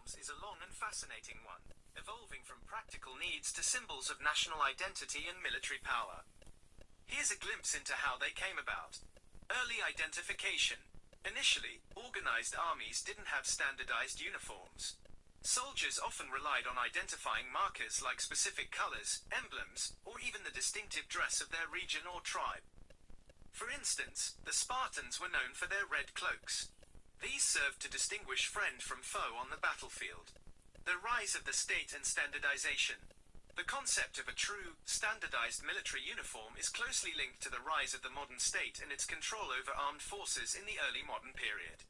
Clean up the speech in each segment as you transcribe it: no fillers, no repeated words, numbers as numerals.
uniforms is a long and fascinating one, evolving from practical needs to symbols of national identity and military power. Here's a glimpse into how they came about. Early identification. Initially, organized armies didn't have standardized uniforms. Soldiers often relied on identifying markers like specific colors, emblems, or even the distinctive dress of their region or tribe. For instance, the Spartans were known for their red cloaks. These served to distinguish friend from foe on the battlefield. The rise of the state and standardization. The concept of a true, standardized military uniform is closely linked to the rise of the modern state and its control over armed forces in the early modern period.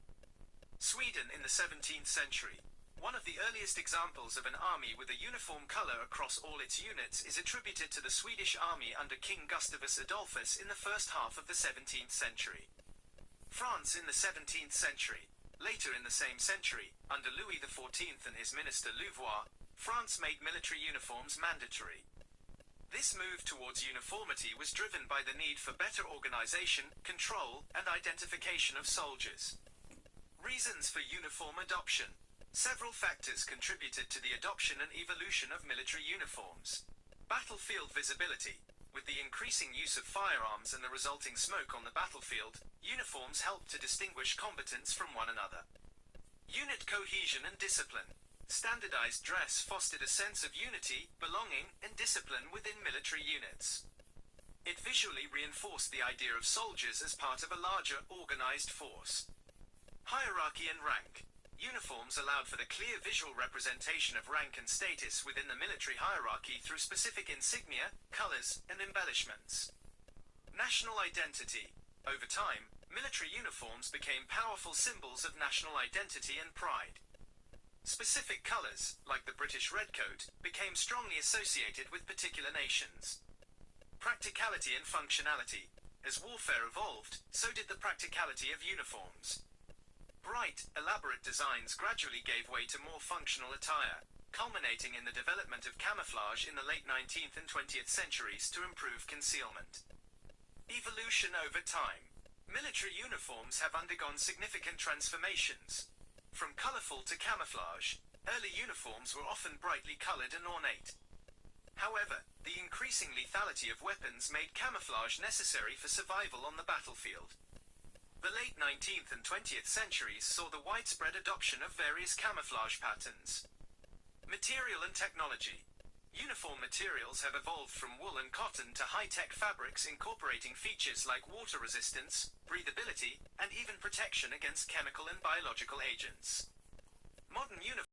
Sweden in the 17th century. One of the earliest examples of an army with a uniform color across all its units is attributed to the Swedish army under King Gustavus Adolphus in the first half of the 17th century. France in the 17th century. Later in the same century, under Louis XIV and his minister Louvois, France made military uniforms mandatory. This move towards uniformity was driven by the need for better organization, control, and identification of soldiers. Reasons for uniform adoption. Several factors contributed to the adoption and evolution of military uniforms. Battlefield visibility. With the increasing use of firearms and the resulting smoke on the battlefield, uniforms helped to distinguish combatants from one another. Unit cohesion and discipline. Standardized dress fostered a sense of unity, belonging, and discipline within military units. It visually reinforced the idea of soldiers as part of a larger, organized force. Hierarchy and rank. Uniforms allowed for the clear visual representation of rank and status within the military hierarchy through specific insignia, colors, and embellishments. National identity. Over time, military uniforms became powerful symbols of national identity and pride. Specific colors, like the British redcoat, became strongly associated with particular nations. Practicality and functionality. As warfare evolved, so did the practicality of uniforms. Bright, elaborate designs gradually gave way to more functional attire, culminating in the development of camouflage in the late 19th and 20th centuries to improve concealment. Evolution over time. Military uniforms have undergone significant transformations. From colorful to camouflage, early uniforms were often brightly colored and ornate. However, the increasing lethality of weapons made camouflage necessary for survival on the battlefield. The late 19th and 20th centuries saw the widespread adoption of various camouflage patterns. Material and technology. Uniform materials have evolved from wool and cotton to high-tech fabrics incorporating features like water resistance, breathability, and even protection against chemical and biological agents. Modern uniforms